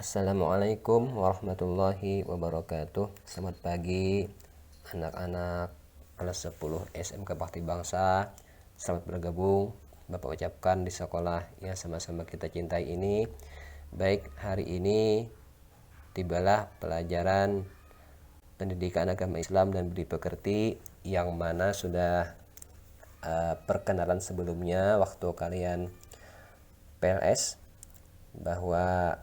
Assalamualaikum warahmatullahi wabarakatuh. Selamat pagi anak-anak kelas 10 SMK Bakti Bangsa. Selamat bergabung Bapak ucapkan di sekolah yang sama-sama kita cintai ini. Baik, hari ini tibalah pelajaran pendidikan agama Islam dan budi pekerti, yang mana sudah perkenalan sebelumnya waktu kalian PLS, bahwa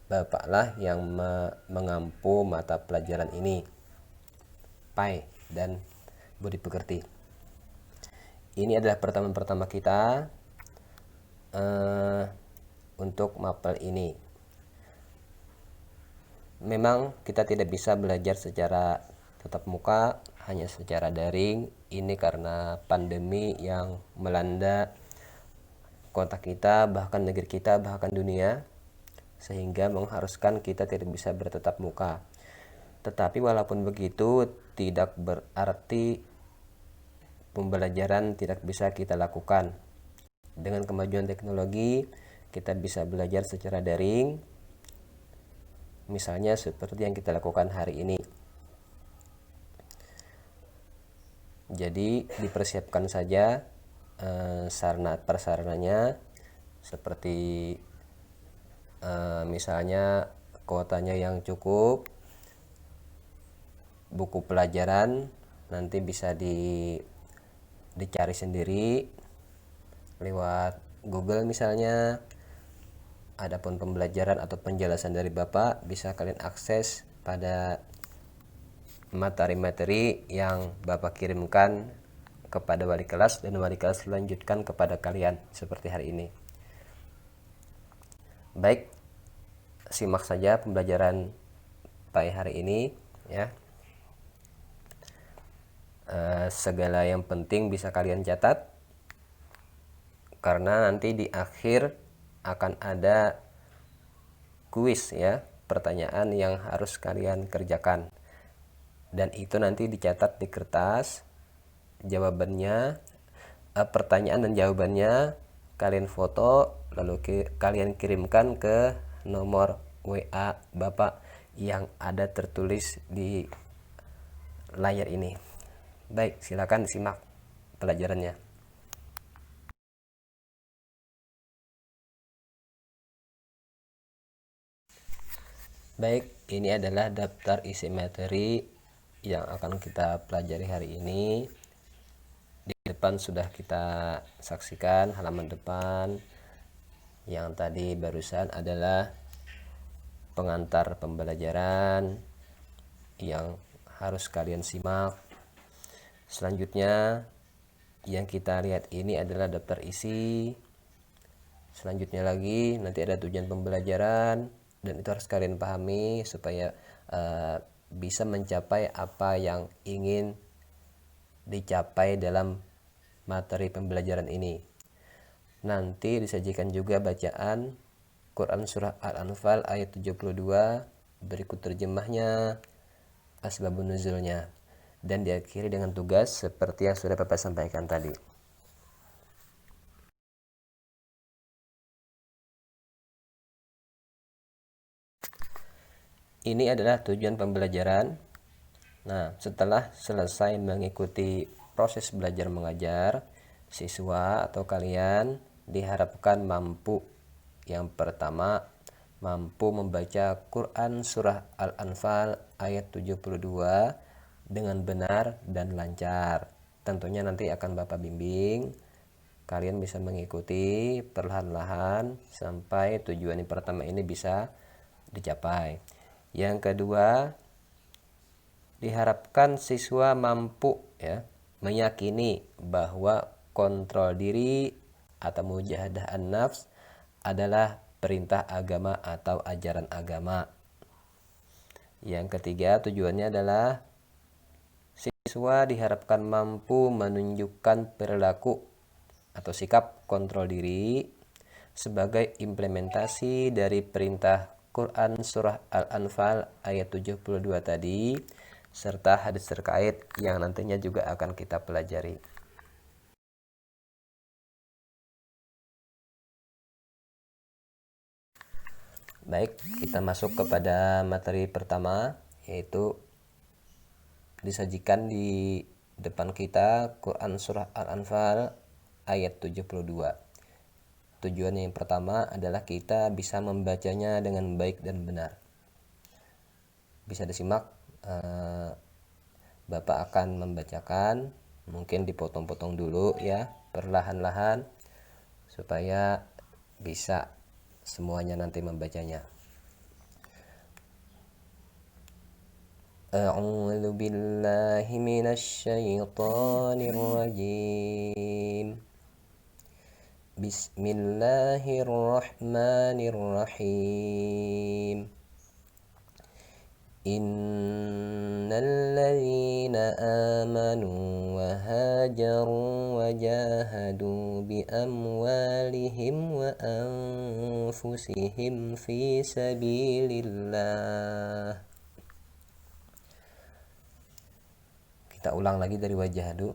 Bapaklah yang mengampu mata pelajaran ini, PAI dan budi pekerti. Ini adalah pertemuan pertama kita untuk mapel ini. Memang kita tidak bisa belajar secara tatap muka, hanya secara daring. Ini karena pandemi yang melanda kota kita, bahkan negeri kita, bahkan dunia, sehingga mengharuskan kita tidak bisa bertatap muka. Tetapi walaupun begitu, tidak berarti pembelajaran tidak bisa kita lakukan. Dengan kemajuan teknologi, kita bisa belajar secara daring, misalnya seperti yang kita lakukan hari ini. Jadi dipersiapkan saja sarana prasarananya, seperti misalnya kuotanya yang cukup, buku pelajaran nanti bisa dicari sendiri lewat Google misalnya. Adapun pembelajaran atau penjelasan dari Bapak bisa kalian akses pada materi-materi yang Bapak kirimkan kepada wali kelas, dan wali kelas lanjutkan kepada kalian seperti hari ini. Baik, simak saja pembelajaran PAI hari ini ya. Segala yang penting bisa kalian catat, karena nanti di akhir akan ada kuis ya, pertanyaan yang harus kalian kerjakan, dan itu nanti dicatat di kertas. Jawabannya, pertanyaan dan jawabannya kalian foto, lalu kalian kirimkan ke nomor WA Bapak yang ada tertulis di layar ini. Baik, silakan disimak pelajarannya. Baik, ini adalah daftar isi materi yang akan kita pelajari hari ini. Di depan sudah kita saksikan halaman depan. Yang tadi barusan adalah pengantar pembelajaran yang harus kalian simak. Selanjutnya yang kita lihat ini adalah daftar isi. Selanjutnya lagi nanti ada tujuan pembelajaran, dan itu harus kalian pahami supaya bisa mencapai apa yang ingin dicapai dalam materi pembelajaran ini. Nanti disajikan juga bacaan Quran Surah Al-Anfal ayat 72, berikut terjemahnya, asbabun nuzulnya, dan diakhiri dengan tugas seperti yang sudah Bapak sampaikan tadi. Ini adalah tujuan pembelajaran. Nah, setelah selesai mengikuti proses belajar mengajar, siswa atau kalian diharapkan mampu. Yang pertama, mampu membaca Quran Surah Al-Anfal ayat 72 dengan benar dan lancar. Tentunya nanti akan Bapak bimbing. Kalian bisa mengikuti perlahan-lahan sampai tujuan yang pertama ini bisa dicapai. Yang kedua, diharapkan siswa mampu ya meyakini bahwa kontrol diri atau mujahadah an-nafs adalah perintah agama atau ajaran agama. Yang ketiga, tujuannya adalah siswa diharapkan mampu menunjukkan perilaku atau sikap kontrol diri sebagai implementasi dari perintah Quran Surah Al-Anfal ayat 72 tadi, serta hadis terkait yang nantinya juga akan kita pelajari. Baik, kita masuk kepada materi pertama, yaitu disajikan di depan kita Quran Surah Al-Anfal ayat 72. Tujuan yang pertama adalah kita bisa membacanya dengan baik dan benar. Bisa disimak, Bapak akan membacakan, mungkin dipotong-potong dulu ya, perlahan-lahan, supaya bisa semuanya nanti membacanya. A'udzu billahi minasy syaithanir rajim. Bismillahirrahmanirrahim. Innal ladzina amanu wa hajaru wa jahadu bi amwalihim wa anfusihim fi sabilillah. Kita ulang lagi dari wajahadu.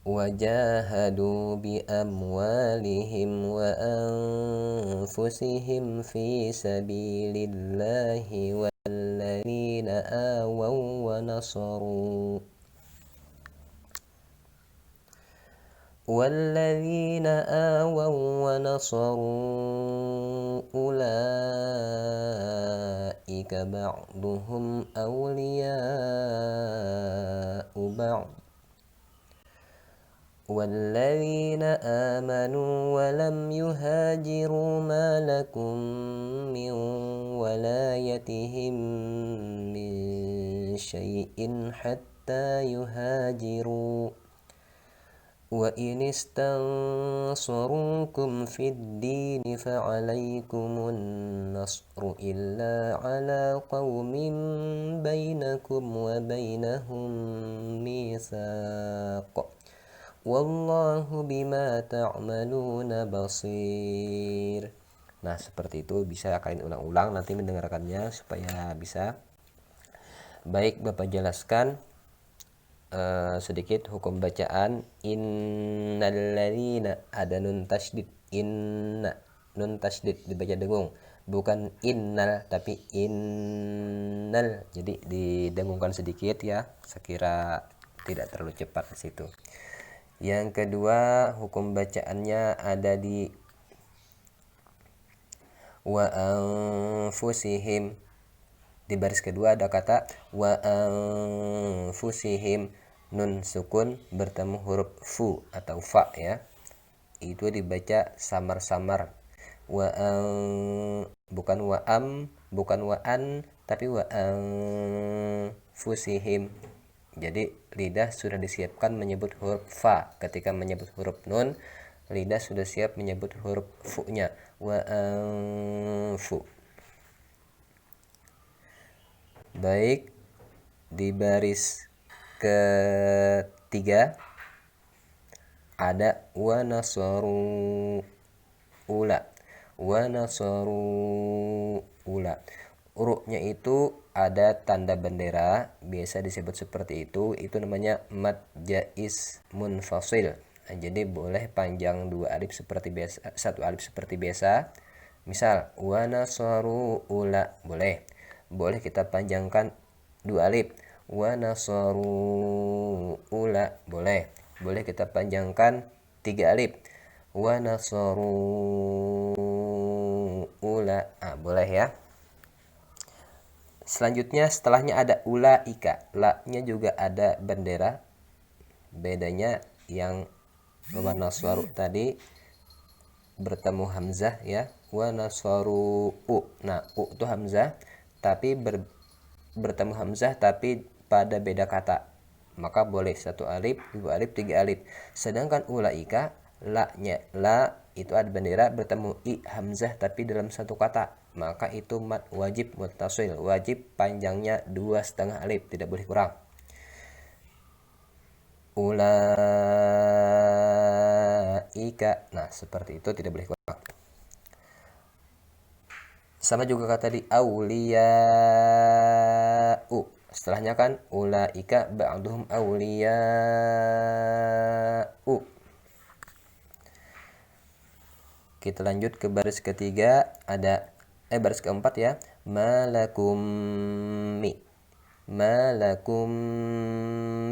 Wajahadu bi amwalihim wa anfusihim fi sabilillahi walladzina awaw wa nasaru ulaika ba'duhum awliya'u ba'd والذين آمنوا ولم يهاجروا ما لكم من ولايتهم من شيء حتى يهاجروا وإن استنصروكم في الدين فعليكم النصر إلا على قوم بينكم وبينهم ميثاق Wallahu bima ta'maluna basir. Nah, seperti itu, bisa kalian ulang-ulang nanti mendengarkannya supaya bisa. Baik, Bapak jelaskan sedikit hukum bacaan innalladzina. Ada nun tasydid, inna, nun tasydid dibaca dengung, bukan innal tapi innal. Jadi didengungkan sedikit ya, sekira tidak terlalu cepat di situ. Yang kedua, hukum bacaannya ada di wa anfusihim. Di baris kedua ada kata wa anfusihim, nun sukun bertemu huruf fu atau fa ya. Itu dibaca samar-samar. Bukan wa bukan wa an, tapi wa anfusihim. Jadi lidah sudah disiapkan menyebut huruf fa. Ketika menyebut huruf nun, lidah sudah siap menyebut huruf fu-nya. Wa anfu. Baik, di baris ketiga ada wa nasaru ula. Wa nasaru ula. Ru-nya itu ada tanda bendera, biasa disebut seperti itu namanya mad jaiz munfasil. Nah, jadi boleh panjang dua alif seperti biasa, satu alif seperti biasa. Misal wa nasaru ula, boleh kita panjangkan dua alif. Wa nasaru ula, boleh kita panjangkan tiga alif. Wa nasaru ula, boleh ya. Selanjutnya setelahnya ada ulaika. La-nya juga ada bendera. Bedanya yang wa naswaru tadi bertemu hamzah ya. Wa naswaru u. Nah, u itu hamzah tapi bertemu hamzah tapi pada beda kata. Maka boleh satu alif, dua alif, tiga alif. Sedangkan ulaika, la-nya la itu ada bendera bertemu i hamzah tapi dalam satu kata. Maka itu mad wajib muttasil, wajib panjangnya 2,5 alif, tidak boleh kurang. Ulaika, nah seperti itu, tidak boleh kurang. Sama juga kata di auliya'u, setelahnya kan ulaika ba'duhum auliya'u. Kita lanjut ke baris ketiga, ada baris keempat ya. Malakum mi. Malakum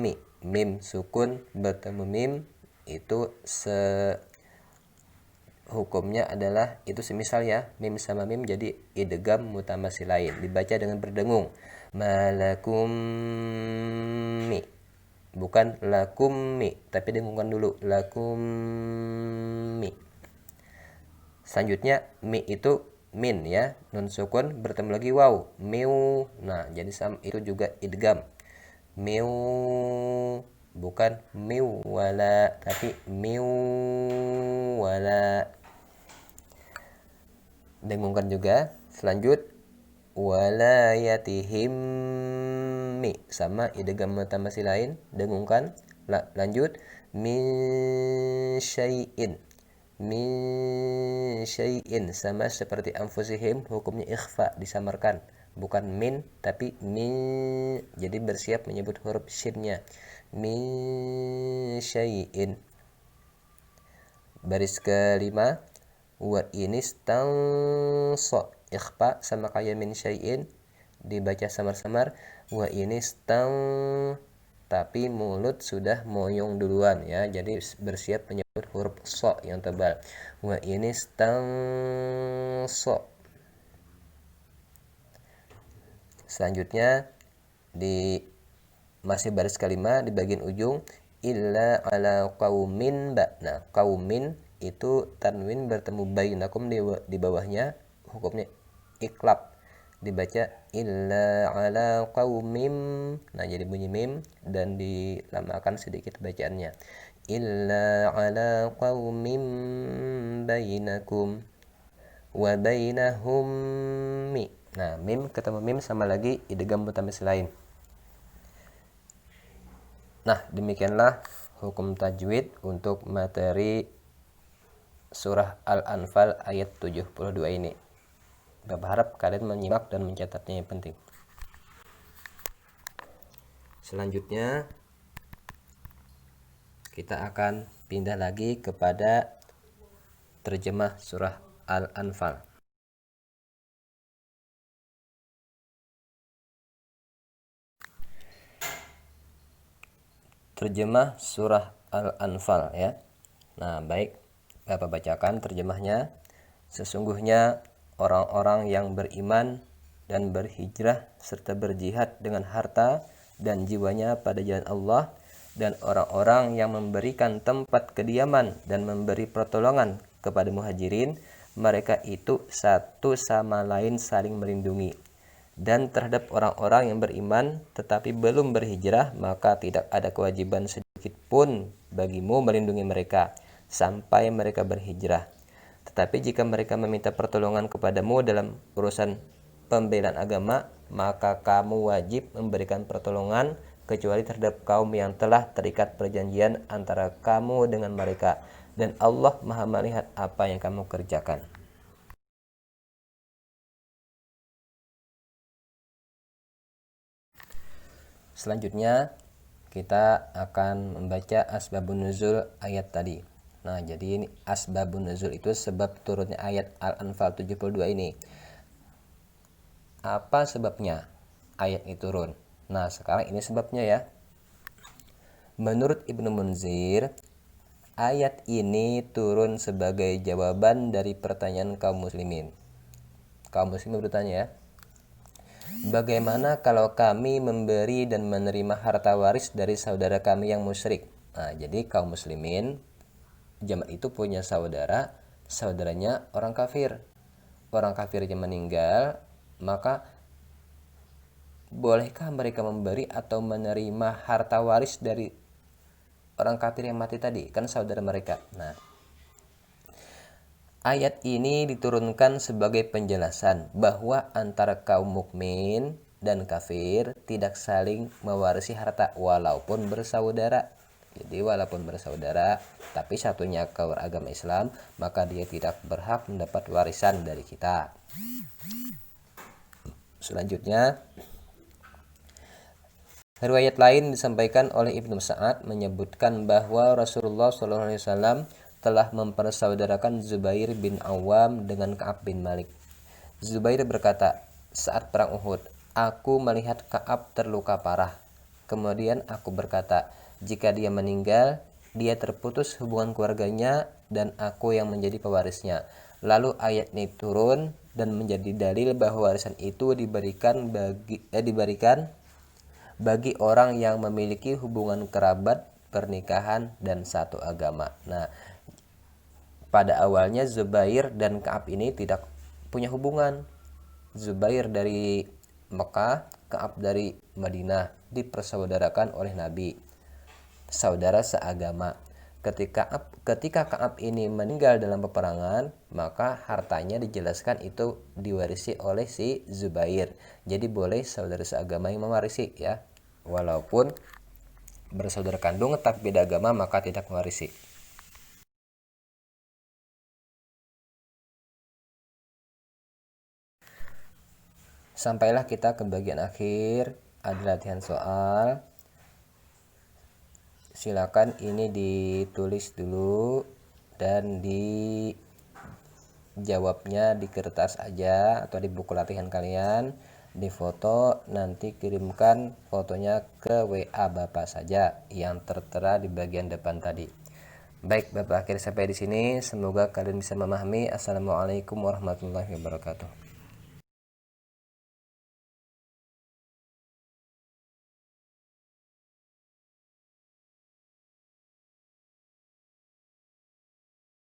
mi. Mim sukun bertemu mim itu hukumnya adalah itu semisal ya, mim sama mim jadi idgham mutamasilain, dibaca dengan berdengung. Malakum mi. Bukan lakum mi, tapi dengungkan dulu. Lakum mi. Selanjutnya mi itu min ya, nun sukun bertemu lagi waw, miu. Nah, jadi itu juga idgham. Miu, bukan miu wala, tapi miu wala. Dengungkan juga. Selanjut walayatihim mi, sama idgham mutamasi lain, dengungkan. Lanjut min syai'in. Min syai'in sama seperti anfusihim, hukumnya ikhfa, disamarkan, bukan min tapi min, jadi bersiap menyebut huruf shinnya. Min syai'in. Baris kelima, wa inistanso, ikhfa sama kayak min syai'in, dibaca samar-samar. Wa inistang, tapi mulut sudah moyong duluan ya, jadi bersiap menyebut huruf so yang tebal. Wa inistanso. Selanjutnya di masih baris kelima di bagian ujung, illa ala qaumin ba. Nah, qaumin itu tanwin bertemu bainakum di bawahnya, hukumnya iklab, dibaca illa ala qaumim. Nah, jadi bunyi mim dan dilamakan sedikit bacaannya. Illa ala qaumim bainakum wa bainahum mi. Nah, mim ketemu mim sama lagi idgham mutamis lain. Nah, demikianlah hukum tajwid untuk materi surah Al-Anfal ayat 72 ini. Bapak harap kalian menyimak dan mencatatnya, yang penting. Selanjutnya kita akan pindah lagi kepada terjemah surah Al-Anfal. Terjemah surah Al-Anfal ya. Nah, baik, Bapak bacakan terjemahnya. Sesungguhnya orang-orang yang beriman dan berhijrah serta berjihad dengan harta dan jiwanya pada jalan Allah, dan orang-orang yang memberikan tempat kediaman dan memberi pertolongan kepada muhajirin, mereka itu satu sama lain saling melindungi. Dan terhadap orang-orang yang beriman tetapi belum berhijrah, maka tidak ada kewajiban sedikit pun bagimu melindungi mereka sampai mereka berhijrah. Tetapi jika mereka meminta pertolongan kepadamu dalam urusan pembelaan agama, maka kamu wajib memberikan pertolongan kecuali terhadap kaum yang telah terikat perjanjian antara kamu dengan mereka, dan Allah Maha melihat apa yang kamu kerjakan. Selanjutnya kita akan membaca asbabun nuzul ayat tadi. Nah, jadi ini asbabun nuzul itu sebab turunnya ayat Al-Anfal 72 ini. Apa sebabnya ayat itu turun? Nah, sekarang ini sebabnya ya. Menurut Ibnu Munzir, ayat ini turun sebagai jawaban dari pertanyaan kaum muslimin. Kaum muslimin bertanya ya, bagaimana kalau kami memberi dan menerima harta waris dari saudara kami yang musyrik? Nah, jadi kaum muslimin zaman itu punya saudara, saudaranya orang kafir. Orang kafirnya meninggal, maka bolehkah mereka memberi atau menerima harta waris dari orang kafir yang mati tadi? Kan saudara mereka. Nah, ayat ini diturunkan sebagai penjelasan bahwa antara kaum mukmin dan kafir tidak saling mewarisi harta walaupun bersaudara. Jadi walaupun bersaudara, tapi satunya ke agama Islam, maka dia tidak berhak mendapat warisan dari kita. Selanjutnya, riwayat lain disampaikan oleh Ibnu Sa'ad menyebutkan bahwa Rasulullah SAW telah mempersaudarakan Zubair bin Awam dengan Ka'ab bin Malik. Zubair berkata, saat perang Uhud, aku melihat Ka'ab terluka parah. Kemudian aku berkata, jika dia meninggal, dia terputus hubungan keluarganya dan aku yang menjadi pewarisnya. Lalu ayat ini turun dan menjadi dalil bahwa warisan itu diberikan bagi orang yang memiliki hubungan kerabat, pernikahan, dan satu agama. Nah, pada awalnya Zubair dan Ka'ab ini tidak punya hubungan. Zubair dari Mekah, Ka'ab dari Madinah, dipersaudarakan oleh Nabi, saudara seagama. Ketika Ka'ab ini meninggal dalam peperangan, maka hartanya dijelaskan itu diwarisi oleh si Zubair. Jadi boleh saudara seagama yang mewarisi ya. Walaupun bersaudara kandung tapi beda agama maka tidak mewarisi. Sampailah kita ke bagian akhir, ada latihan soal. Silakan ini ditulis dulu dan dijawabnya di kertas aja atau di buku latihan kalian, difoto, nanti kirimkan fotonya ke WA Bapak saja yang tertera di bagian depan tadi. Baik, Bapak akhir sampai di sini. Semoga kalian bisa memahami. Assalamualaikum warahmatullahi wabarakatuh.